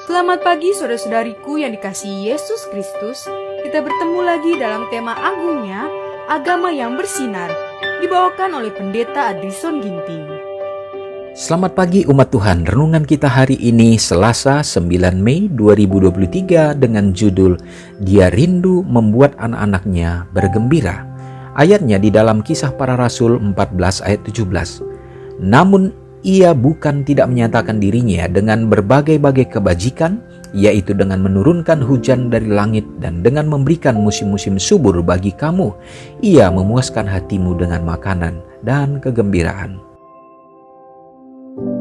Selamat pagi saudara-saudariku yang dikasihi Yesus Kristus. Kita bertemu lagi dalam tema agungnya, agama yang bersinar, dibawakan oleh Pendeta Adrison Ginting. Selamat pagi umat Tuhan. Renungan kita hari ini Selasa 9 Mei 2023 dengan judul Dia Rindu Membuat Anak-anaknya Bergembira. Ayatnya di dalam Kisah Para Rasul 14 ayat 17. Namun ia bukan tidak menyatakan dirinya dengan berbagai-bagai kebajikan, yaitu dengan menurunkan hujan dari langit dan dengan memberikan musim-musim subur bagi kamu. Ia memuaskan hatimu dengan makanan dan kegembiraan.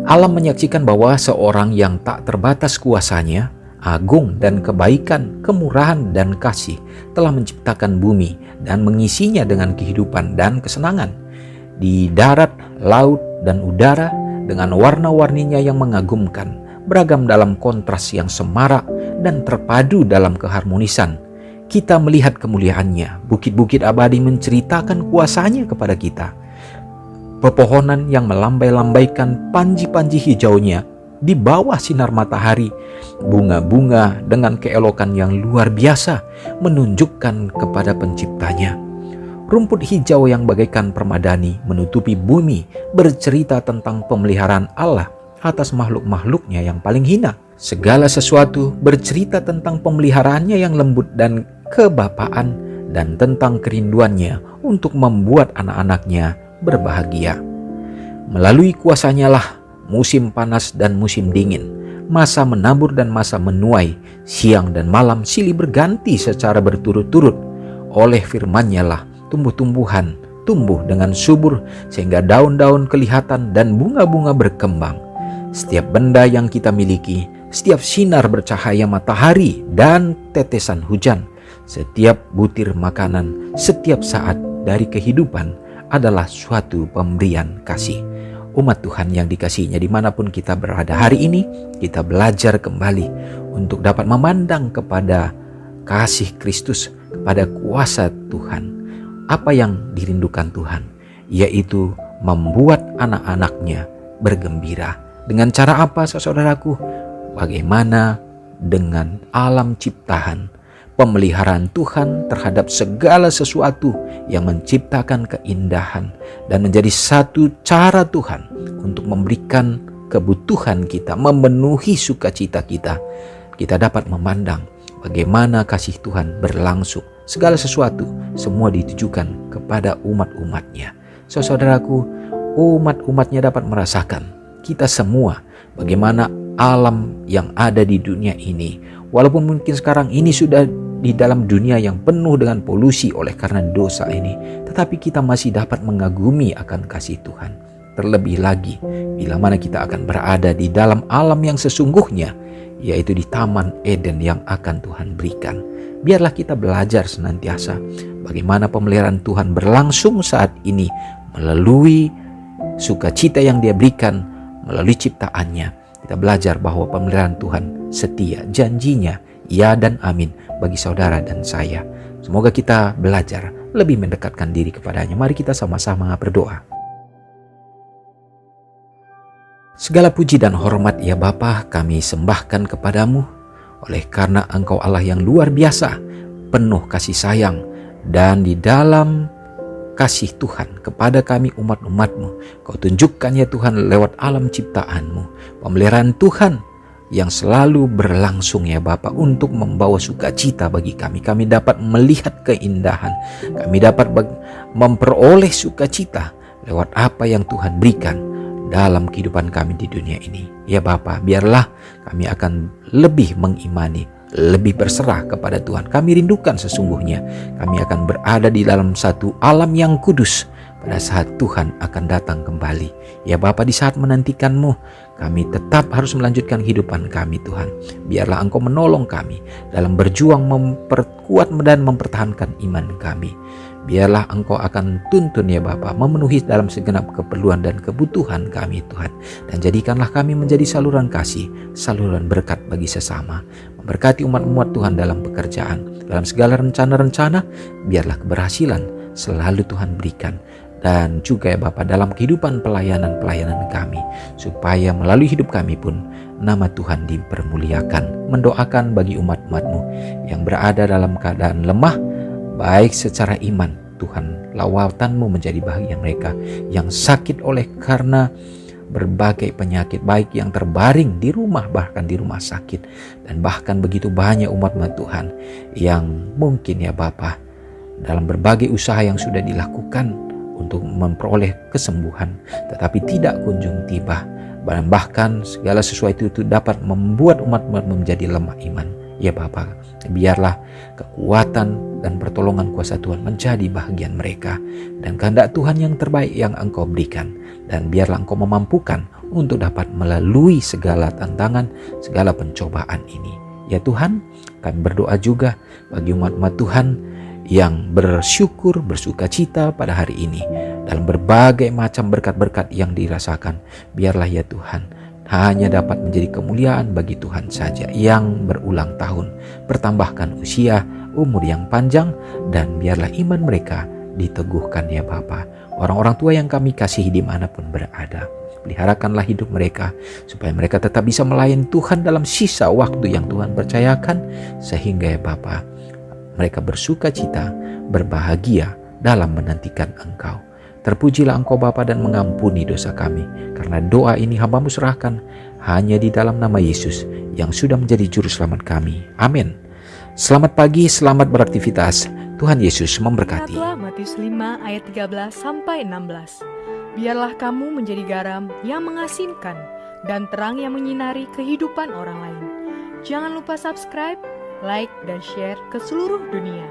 Alam menyaksikan bahwa seorang yang tak terbatas kuasanya, agung dan kebaikan, kemurahan dan kasih telah menciptakan bumi dan mengisinya dengan kehidupan dan kesenangan. Di darat, laut, dan udara, dengan warna-warninya yang mengagumkan, beragam dalam kontras yang semarak dan terpadu dalam keharmonisan. Kita melihat kemuliaannya, bukit-bukit abadi menceritakan kuasanya kepada kita. Pepohonan yang melambai-lambaikan panji-panji hijaunya di bawah sinar matahari, bunga-bunga dengan keelokan yang luar biasa menunjukkan kepada penciptanya. Rumput hijau yang bagaikan permadani menutupi bumi bercerita tentang pemeliharaan Allah atas makhluk-makhluknya yang paling hina. Segala sesuatu bercerita tentang pemeliharaannya yang lembut dan kebapaan dan tentang kerinduannya untuk membuat anak-anaknya berbahagia. Melalui kuasanya lah musim panas dan musim dingin, masa menabur dan masa menuai, siang dan malam silih berganti secara berturut-turut. Oleh firman-Nya lah tumbuh-tumbuhan tumbuh dengan subur sehingga daun-daun kelihatan dan bunga-bunga berkembang. Setiap benda yang kita miliki, setiap sinar bercahaya matahari dan tetesan hujan, setiap butir makanan, setiap saat dari kehidupan adalah suatu pemberian kasih. Umat Tuhan yang dikasihinya dimanapun kita berada hari ini, kita belajar kembali untuk dapat memandang kepada kasih Kristus, kepada kuasa Tuhan. Apa yang dirindukan Tuhan, yaitu membuat anak-anaknya bergembira. Dengan cara apa, saudaraku? Bagaimana dengan alam ciptaan, pemeliharaan Tuhan terhadap segala sesuatu yang menciptakan keindahan dan menjadi satu cara Tuhan untuk memberikan kebutuhan kita, memenuhi sukacita kita. Kita dapat memandang bagaimana kasih Tuhan berlangsung. Segala sesuatu semua ditujukan kepada umat-umatnya. Saudaraku, umat-umatnya dapat merasakan kita semua bagaimana alam yang ada di dunia ini. Walaupun mungkin sekarang ini sudah di dalam dunia yang penuh dengan polusi oleh karena dosa ini, tetapi kita masih dapat mengagumi akan kasih Tuhan. Terlebih lagi bila mana kita akan berada di dalam alam yang sesungguhnya, yaitu di Taman Eden yang akan Tuhan berikan. Biarlah kita belajar senantiasa bagaimana pemeliharaan Tuhan berlangsung saat ini melalui sukacita yang Dia berikan melalui ciptaannya. Kita belajar bahwa pemeliharaan Tuhan setia, janjinya ya dan amin bagi saudara dan saya. Semoga kita belajar lebih mendekatkan diri kepadanya. Mari kita sama-sama berdoa. Segala puji dan hormat ya Bapa kami sembahkan kepadamu, oleh karena Engkau Allah yang luar biasa, penuh kasih sayang, dan di dalam kasih Tuhan kepada kami umat-umat-Mu, Kau tunjukkan ya Tuhan lewat alam ciptaan-Mu, pemeliharaan Tuhan yang selalu berlangsung ya Bapa untuk membawa sukacita bagi kami. Kami dapat melihat keindahan, kami dapat memperoleh sukacita lewat apa yang Tuhan berikan dalam kehidupan kami di dunia ini. Ya Bapa, biarlah kami akan lebih mengimani, lebih berserah kepada Tuhan. Kami rindukan sesungguhnya kami akan berada di dalam satu alam yang kudus pada saat Tuhan akan datang kembali. Ya Bapa, di saat menantikan-Mu, kami tetap harus melanjutkan kehidupan kami Tuhan. Biarlah Engkau menolong kami dalam berjuang memperkuat dan mempertahankan iman kami. Biarlah Engkau akan tuntun ya Bapa, memenuhi dalam segenap keperluan dan kebutuhan kami Tuhan. Dan jadikanlah kami menjadi saluran kasih, saluran berkat bagi sesama. Memberkati umat-umat Tuhan dalam pekerjaan, dalam segala rencana-rencana, biarlah keberhasilan selalu Tuhan berikan. Dan juga ya Bapa dalam kehidupan pelayanan-pelayanan kami, supaya melalui hidup kami pun nama Tuhan dipermuliakan. Mendoakan bagi umat-umat-Mu yang berada dalam keadaan lemah, baik secara iman, Tuhan, lawatan-Mu menjadi bahagia mereka. Yang sakit oleh karena berbagai penyakit, baik yang terbaring di rumah, bahkan di rumah sakit. Dan bahkan begitu banyak umat-umat Tuhan yang mungkin ya Bapa, dalam berbagai usaha yang sudah dilakukan untuk memperoleh kesembuhan, tetapi tidak kunjung tiba. Bahkan segala sesuatu itu dapat membuat umat-umat menjadi lemah iman. Ya Bapa, biarlah kekuatan dan pertolongan kuasa Tuhan menjadi bahagian mereka, dan kehendak Tuhan yang terbaik yang Engkau berikan. Dan biarlah Engkau memampukan untuk dapat melalui segala tantangan, segala pencobaan ini. Ya Tuhan, kami berdoa juga bagi umat-umat Tuhan yang bersyukur, bersuka cita pada hari ini dalam berbagai macam berkat-berkat yang dirasakan. Biarlah ya Tuhan, hanya dapat menjadi kemuliaan bagi Tuhan saja yang berulang tahun, bertambahkan usia, umur yang panjang, dan biarlah iman mereka diteguhkan ya Bapa. Orang-orang tua yang kami kasihi dimanapun berada, peliharakanlah hidup mereka supaya mereka tetap bisa melayani Tuhan dalam sisa waktu yang Tuhan percayakan, sehingga ya Bapa, mereka bersuka cita, berbahagia dalam menantikan Engkau. Terpujilah Engkau Bapa dan mengampuni dosa kami, karena doa ini hamba-Mu serahkan hanya di dalam nama Yesus yang sudah menjadi juru selamat kami. Amin. Selamat pagi, selamat beraktivitas. Tuhan Yesus memberkati. Ingatlah Matius 5 ayat 13-16. Biarlah kamu menjadi garam yang mengasinkan dan terang yang menyinari kehidupan orang lain. Jangan lupa subscribe, like, dan share ke seluruh dunia.